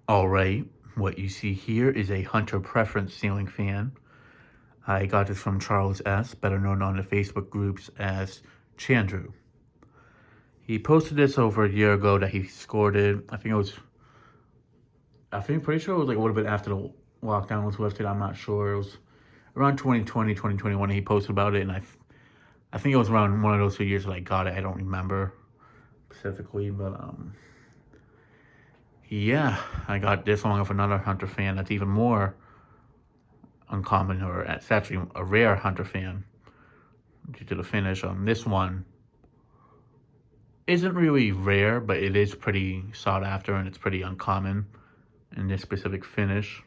Alright, what you see here is a Hunter Preference ceiling fan. I got this from Charles S., better known on the Facebook groups as Chandru. He posted this over a year ago that he scored it. Pretty sure it was like a little bit after the lockdown was lifted. I'm not sure. It was around 2020, 2021 he posted about it, and I think it was around one of those 2 years that I got it. I don't remember specifically, but yeah, I got this along with another Hunter fan that's even more uncommon, or it's actually a rare Hunter fan due to the finish. This one isn't really rare, but it is pretty sought after and it's pretty uncommon in this specific finish,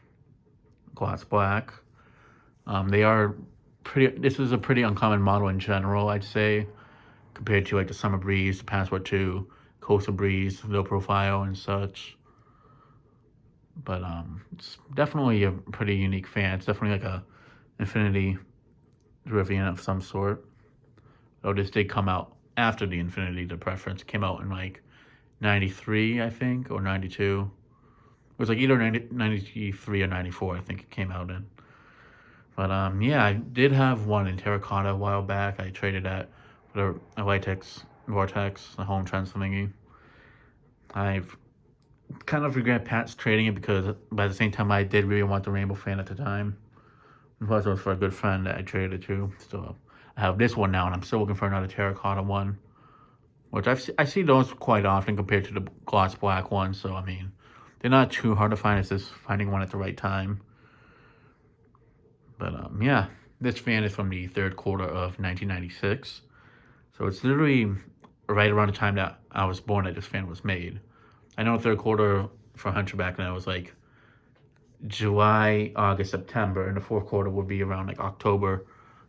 gloss black. They are pretty. This is a pretty uncommon model in general, I'd say, compared to like the Summer Breeze, the Passport 2, Coastal Breeze, low profile and such. But it's definitely a pretty unique fan. It's definitely like a Infinity Rivian of some sort. Though this did come out after the Infinity. The Preference came out in like 93, I think, or 92. It was like either 93 or 94, I think it came out in. But yeah, I did have one in terracotta a while back. I traded that for a Litex Vortex, a home trends thingy. I've kind of regret Pat's trading it because, by the same time, I did really want the Rainbow fan at the time. And plus, it was for a good friend that I traded it to. So I have this one now, and I'm still looking for another terracotta one, which I see those quite often compared to the gloss black ones. So I mean, they're not too hard to find. It's just finding one at the right time. But yeah, this fan is from the third quarter of 1996. So it's literally right around the time that I was born that this fan was made. I know third quarter for Hunter back then was like July, August, September, and the fourth quarter would be around like October,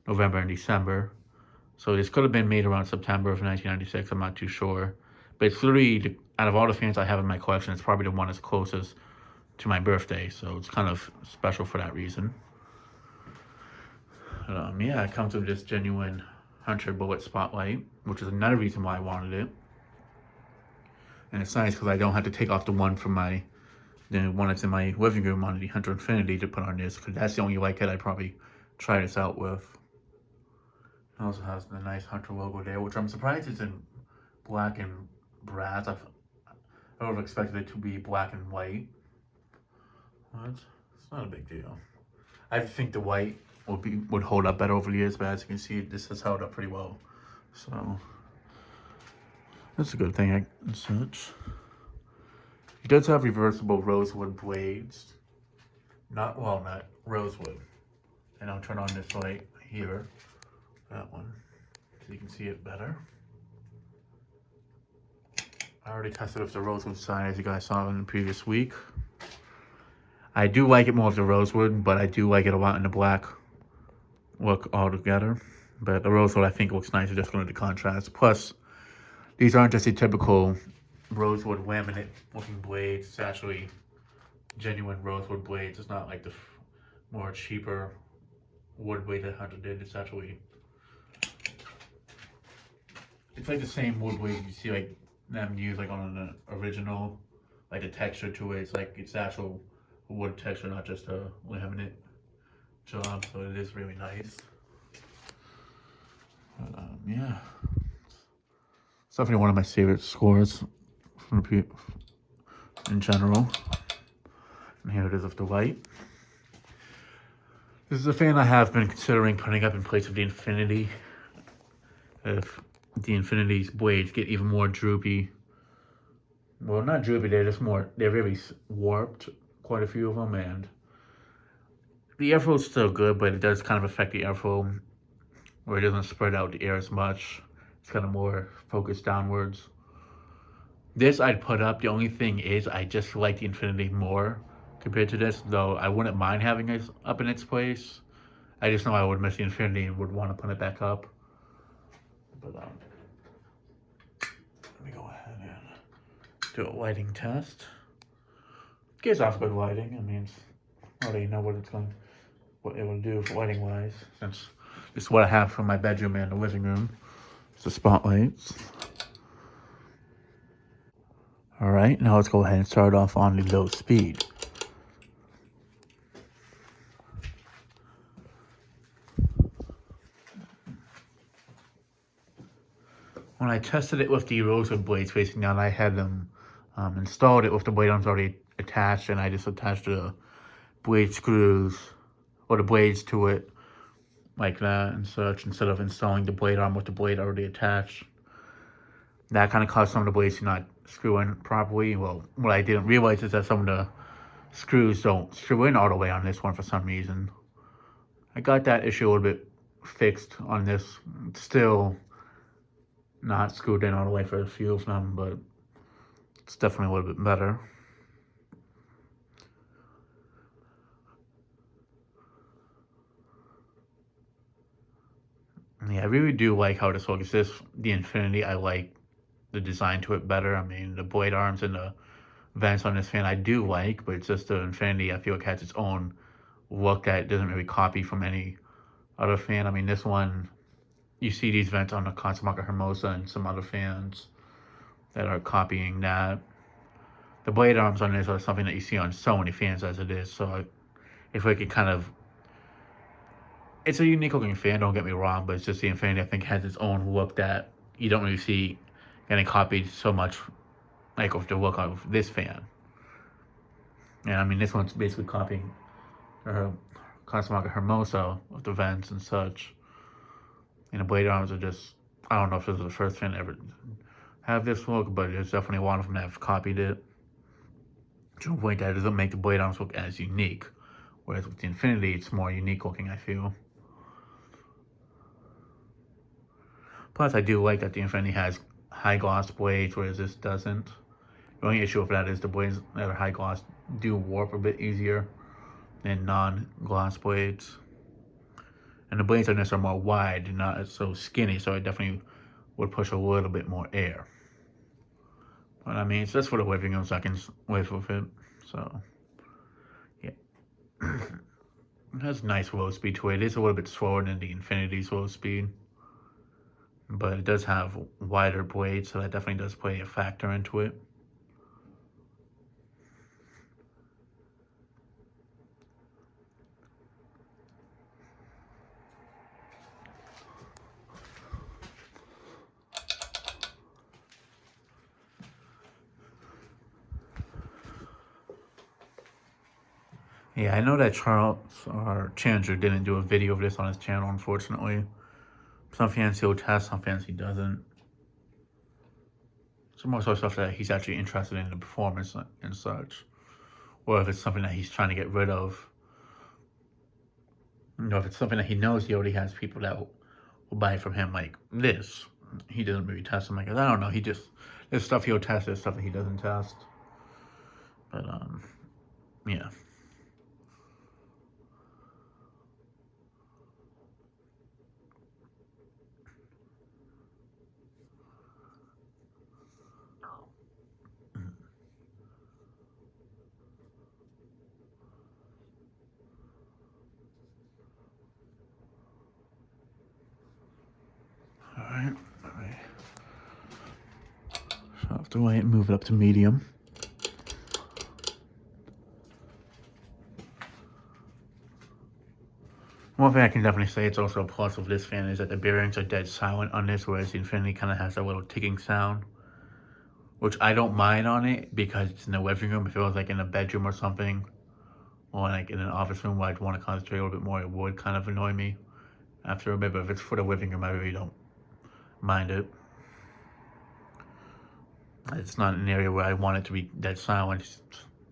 November, and December. So this could have been made around September of 1996. I'm not too sure, but it's literally out of all the fans I have in my collection, it's probably the one that's closest to my birthday. So it's kind of special for that reason. Yeah, it comes with this genuine Hunter Bullet Spotlight, which is another reason why I wanted it. And it's nice because I don't have to take off the one that's in my living room on the Hunter Infinity to put on this, because that's the only light kit I'd probably try this out with. It also has the nice Hunter logo there, which I'm surprised it's in black and brass. I would have expected it to be black and white. But it's not a big deal. I think the white would hold up better over the years, but as you can see, this has held up pretty well. So that's a good thing and such. It does have reversible rosewood blades. Not rosewood. And I'll turn on this light here, that one, so you can see it better. I already tested with the rosewood side, as you guys saw in the previous week. I do like it more of the rosewood, but I do like it a lot in the black look altogether. But the rosewood I think looks nicer just going to the contrast. Plus, these aren't just a typical rosewood laminate looking blades. It's actually genuine rosewood blades. It's not like the more cheaper wood blade that Hunter did. It's like the same wood blade you see like them use like on an original, like the texture to it. It's like it's actual wood texture, not just a laminate job. So it is really nice. But yeah, it's definitely one of my favorite scores from the in general. And here it is with the light. This is a fan I have been considering putting up in place of the Infinity. If the Infinity's blades get even more droopy. Well, not droopy, they're really warped, quite a few of them, and the airflow is still good, but it does kind of affect the airflow, where it doesn't spread out the air as much. It's kind of more focused downwards. This I'd put up. The only thing is I just like the Infinity more compared to this, though I wouldn't mind having it up in its place. I just know I would miss the Infinity and would want to put it back up. But let me go ahead and do a lighting test. Gives off good lighting. I mean, I already know what it will do for lighting wise, since this is what I have for my bedroom and the living room. It's the spotlights. Alright, now let's go ahead and start off on the low speed. When I tested it with the rosewood blades facing down, I had them installed it with the blade arms already attached, and I just attached the blade screws or the blades to it like that and such, instead of installing the blade arm with the blade already attached. That kind of caused some of the blades to not screw in properly. Well, what I didn't realize is that some of the screws don't screw in all the way on this one for some reason. I got that issue a little bit fixed on this. It's still not screwed in all the way for a few of them, but it's definitely a little bit better. Yeah, I really do like how this looks. The Infinity, I like the design to it better. I mean, the blade arms and the vents on this fan I do like, but it's just the Infinity I feel like has its own look that it doesn't really copy from any other fan. I mean, this one, you see these vents on the Consumaka Hermosa and some other fans that are copying that. The blade arms on this are something that you see on so many fans as it is, so I feel like it kind of, it's a unique looking fan, don't get me wrong, but it's just the Infinity I think has its own look that you don't really see getting copied so much like with the look of this fan. And I mean, this one's basically copying Consumaka Hermosa with the vents and such. And the blade arms are just, I don't know if this is the first fan to ever have this look, but there's definitely one of them that have copied it. To a point that doesn't make the blade arms look as unique. Whereas with the Infinity, it's more unique looking, I feel. Plus, I do like that the Infinity has high gloss blades, whereas this doesn't. The only issue with that is the blades that are high gloss do warp a bit easier than non-gloss blades. And the blades on this are more wide and not so skinny, so it definitely would push a little bit more air. But I mean, it's just for the living room, so I can live with it. So, yeah. It has nice low speed to it. It is a little bit slower than the Infinity's low speed. But it does have wider blades, so that definitely does play a factor into it. Yeah, I know that Charles, our Challenger, didn't do a video of this on his channel, unfortunately. Some fans he'll test, some fans he doesn't. Some more so stuff that he's actually interested in the performance and such. Or if it's something that he's trying to get rid of. You know, if it's something that he knows he already has people that will buy from him, like this. He doesn't really test them. Like, I don't know, there's stuff he'll test, there's stuff that he doesn't test. But, yeah. Alright. Soft away and move it up to medium. One thing I can definitely say it's also a plus of this fan is that the bearings are dead silent on this, whereas the Infinity kind of has a little ticking sound. Which I don't mind on it because it's in the living room. If it was like in a bedroom or something, or like in an office room where I'd want to concentrate a little bit more, it would kind of annoy me after a bit. But if it's for the living room, I really don't mind it. It's not an area where I want it to be dead silent. It's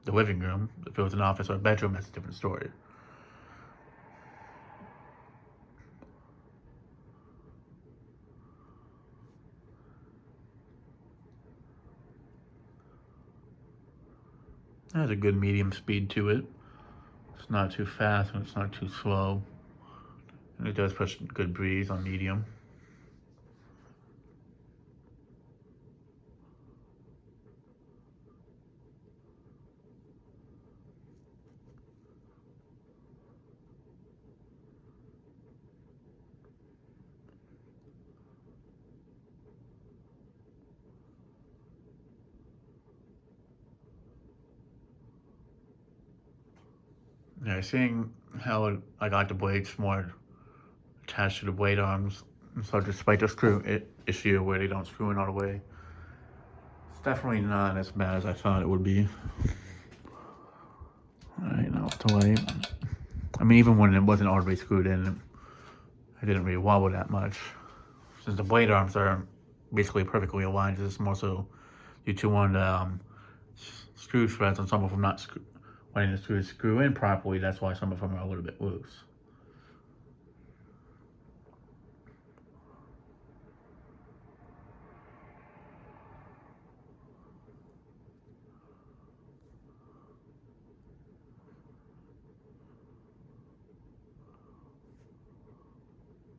the living room. If it was an office or a bedroom, that's a different story. It has a good medium speed to it. It's not too fast and it's not too slow. And it does push good breeze on medium. Yeah, seeing how I got the blades more attached to the blade arms, and so despite the issue where they don't screw in all the way, it's definitely not as bad as I thought it would be. Alright, now to light. I mean, even when it wasn't all the way screwed in, it didn't really wobble that much. Since the blade arms are basically perfectly aligned, it's more so due to one of the screw threads on some of them not letting the screws screw in properly. That's why some of them are a little bit loose.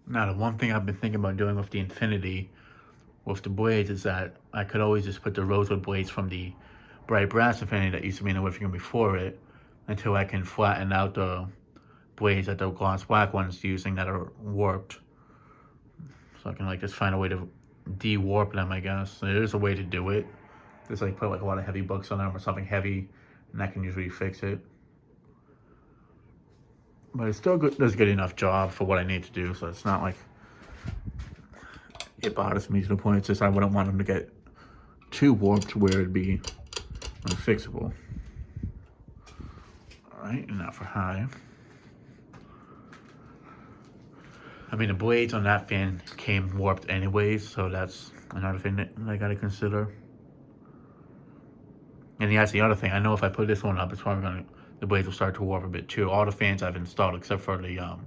Now, the one thing I've been thinking about doing with the Infinity, with the blades, is that I could always just put the rosewood blades from the bright brass Infinity that used to be in the living room before it, until I can flatten out the blades that the gloss black one's using that are warped. So I can like just find a way to de-warp them, I guess. There is a way to do it. Just like put like a lot of heavy books on them or something heavy, and that can usually fix it. But it still does a good enough job for what I need to do, so it's not like it bothers me to the point. It's just I wouldn't want them to get too warped where it'd be unfixable. Alright, and now for high. I mean, the blades on that fan came warped anyways, so that's another thing that I gotta consider. And that's the other thing. I know if I put this one up, it's probably the blades will start to warp a bit too. All the fans I've installed, except for the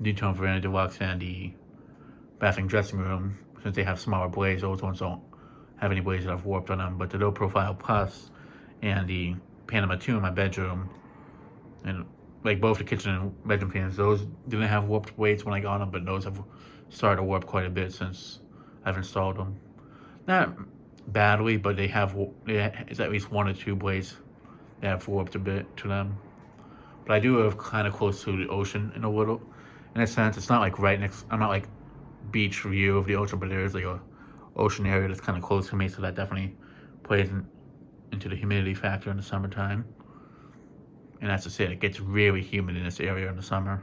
Newtone Veranda Deluxe and the bathroom dressing room, since they have smaller blades, those ones don't have any blades that have warped on them. But the Low Profile Plus and the Panama 2 in my bedroom, and like both the kitchen and bedroom fans, those didn't have warped blades when I got them, but those have started to warp quite a bit since I've installed them. Not badly, but it's at least one or two blades that have warped a bit to them. But I do live kind of close to the ocean in a sense. It's not like right next. I'm not like beach view of the ocean, but there is like a ocean area that's kind of close to me, so that definitely plays into the humidity factor in the summertime. And that's to say, it gets really humid in this area in the summer.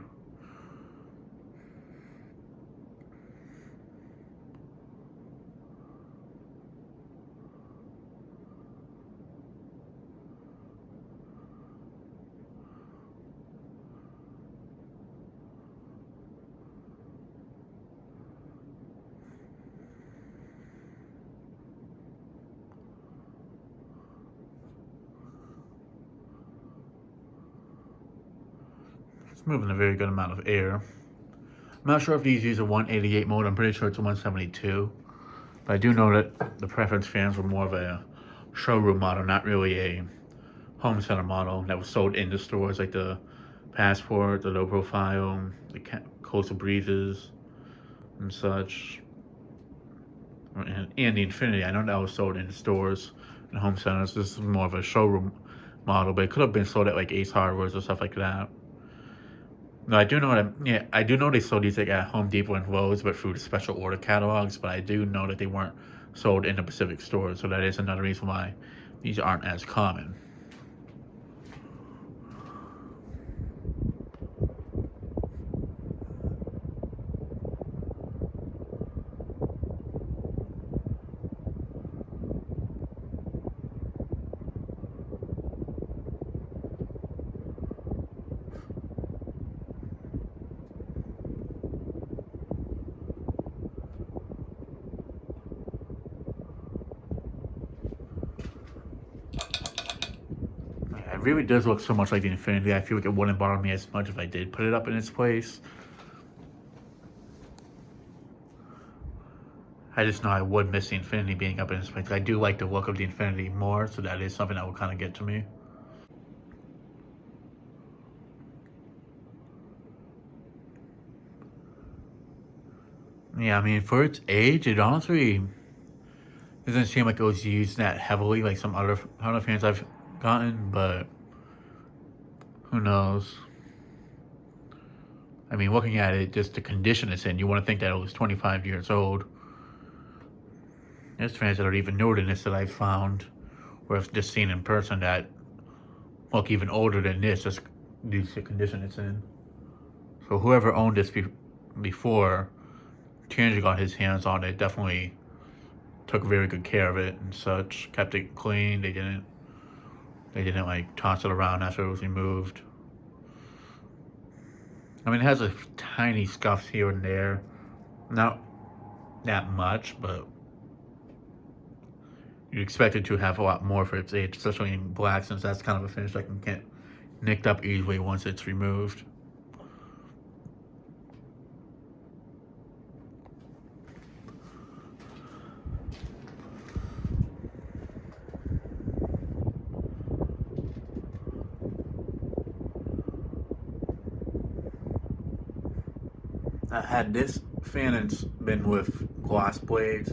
It's moving a very good amount of air. I'm not sure if these use a 188 mode. I'm pretty sure it's a 172. But I do know that the preference fans were more of a showroom model, not really a home center model that was sold in the stores, like the Passport, the Low Profile, the Coastal Breezes, and such. And the Infinity, I know that was sold in the stores and home centers. This is more of a showroom model, but it could have been sold at like Ace Hardware's or stuff like that. No, I do know that. Yeah, I do know they sold these like at Home Depot and Lowe's, but through the special order catalogs. But I do know that they weren't sold in the Pacific stores, so that is another reason why these aren't as common. It really does look so much like the Infinity. I feel like it wouldn't bother me as much if I did put it up in its place. I just know I would miss the Infinity being up in its place. I do like the look of the Infinity more, so that is something that will kind of get to me. Yeah, I mean, for its age, it honestly doesn't seem like it was used that heavily like some other fans I've gotten, but who knows? I mean, looking at it, just the condition it's in, you want to think that it was 25 years old. There's fans that are even newer than this that I've found, or I've just seen in person that look even older than this, just due to the condition it's in. So whoever owned this before Tangier got his hands on it definitely took very good care of it and such. Kept it clean. They didn't like toss it around after it was removed. I mean, it has a tiny scuffs here and there, not that much, but you'd expect it to have a lot more for its age, especially in black, since that's kind of a finish that can get nicked up easily once it's removed. Had this fan been with gloss blades,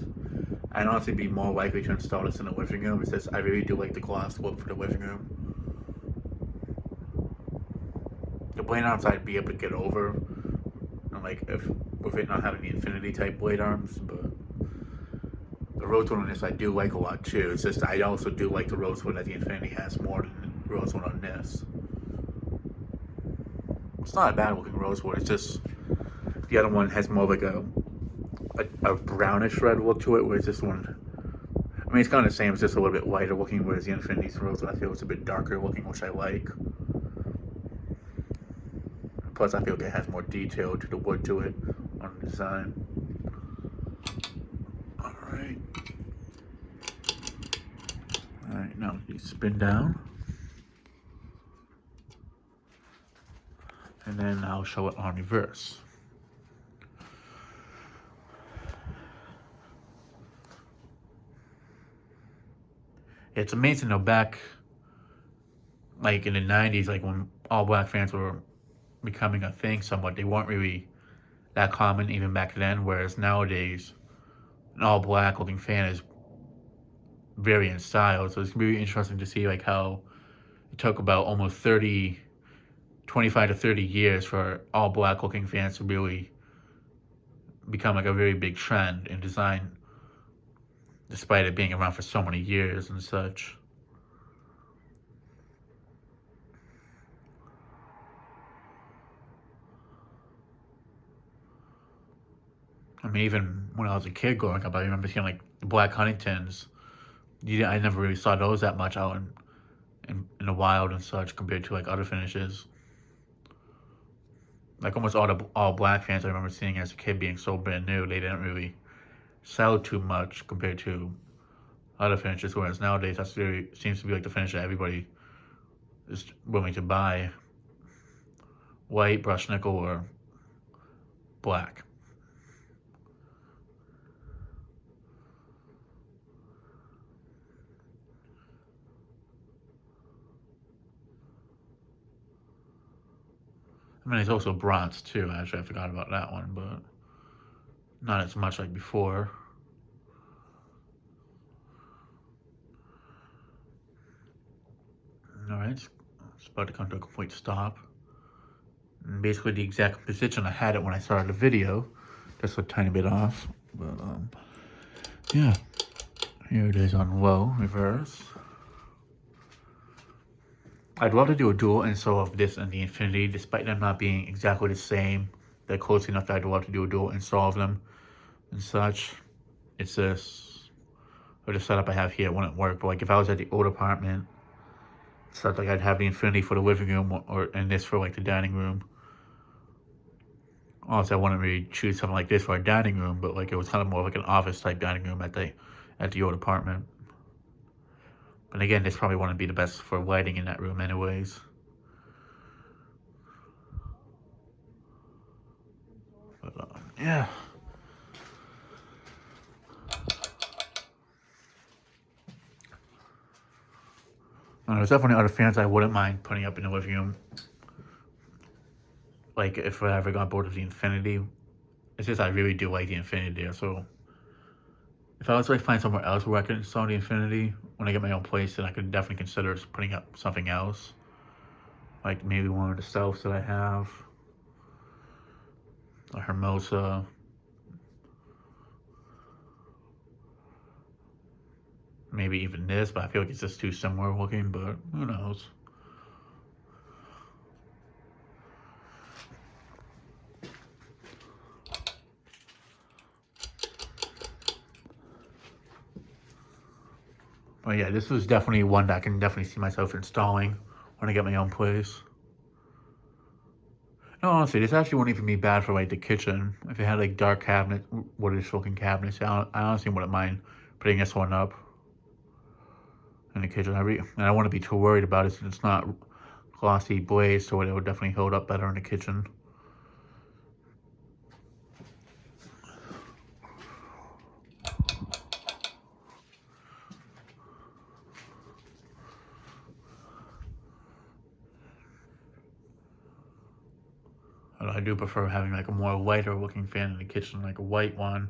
I'd honestly be more likely to install this in the living room. It's just I really do like the gloss look for the living room. The blade arms I'd be able to get over, like if with it not having the infinity type blade arms, but the rosewood on this I do like a lot too. It's just I also do like the rosewood that the infinity has more than the rosewood on this. It's not a bad looking rosewood. It's just the other one has more like a brownish red look to it, whereas this one, I mean, it's kind of the same. It's just a little bit lighter looking, whereas the Infinity's rosewood I feel it's a bit darker looking, which I like. Plus, I feel like it has more detail to the wood to it on the design. Alright. Alright, now you spin down. And then I'll show it on reverse. It's amazing though, back like in the 90s, like when all black fans were becoming a thing somewhat, they weren't really that common even back then, whereas nowadays an all black looking fan is very in style. So it's really interesting to see like how it took about almost 25 to 30 years for all black looking fans to really become like a very big trend in design, despite it being around for so many years and such. I mean, even when I was a kid growing up, I remember seeing like the black Huntingtons. I never really saw those that much out in the wild and such compared to like other finishes. Like almost all black fans I remember seeing as a kid being so brand new, they didn't really sell too much compared to other finishes. Whereas nowadays, that's very seems to be like the finish that everybody is willing to buy: white, brushed nickel, or black. I mean, there's also bronze too. Actually, I forgot about that one, but not as much like before. All right, it's about to come to a complete stop. And basically, the exact position I had it when I started the video, just a tiny bit off. But yeah, here it is on low reverse. I'd love to do a dual install of this and the Infinity, despite them not being exactly the same. They're close enough that I'd love to do a dual install of them and such. It's this, or the setup I have here wouldn't work. But like if I was at the old apartment, stuff like I'd have the Infinity for the living room, and this for like the dining room. Also, I wouldn't really choose something like this for a dining room, but like it was kind of more like an office type dining room at the old apartment. But again, this probably wouldn't be the best for lighting in that room anyways. But yeah. There's definitely other fans I wouldn't mind putting up in the living room. Like if I ever got bored of the Infinity. It's just I really do like the Infinity there, so if I was to like find somewhere else where I could install the Infinity when I get my own place, then I could definitely consider putting up something else. Like maybe one of the shelves that I have. A Hermosa. Maybe even this, but I feel like it's just too similar looking, but who knows. Well, yeah, this was definitely one that I can definitely see myself installing when I get my own place. No, honestly, this actually wouldn't even be bad for like the kitchen. If it had like dark cabinet, woodish looking cabinets, I honestly wouldn't mind putting this one up in the kitchen. And I wouldn't be too worried about it since it's not glossy glaze, so it would definitely hold up better in the kitchen. I do prefer having like a more lighter looking fan in the kitchen, like a white one,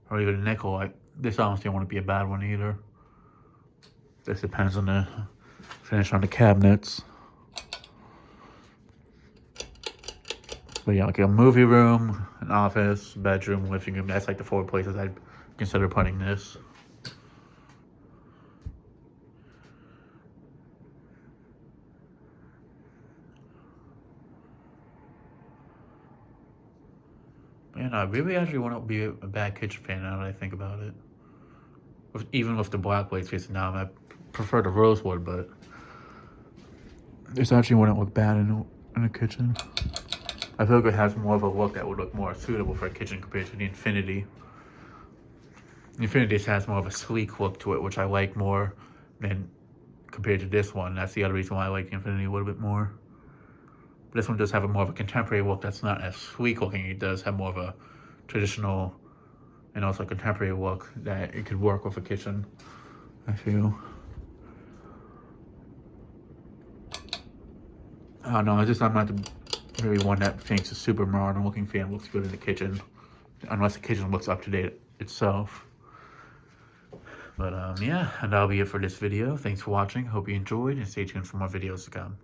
or even a nickel. This honestly wouldn't be a bad one either. This depends on the finish on the cabinets. But yeah, like a movie room, an office, bedroom, living room, that's like the 4 places I'd consider putting this. Man, I really actually wouldn't be a bad kitchen fan now that I think about it. Even with the black plates facing down, I prefer the rosewood, but this actually wouldn't look bad in a kitchen. I feel like it has more of a look that would look more suitable for a kitchen compared to the Infinity. The Infinity just has more of a sleek look to it, which I like more than compared to this one. That's the other reason why I like the Infinity a little bit more. But this one does have a more of a contemporary look that's not as sleek looking. It does have more of a traditional and also contemporary look that it could work with a kitchen, I feel. I don't know, I'm not really one that thinks a super modern looking fan looks good in the kitchen, unless the kitchen looks up to date itself. But yeah, and that'll be it for this video. Thanks for watching. Hope you enjoyed, and stay tuned for more videos to come.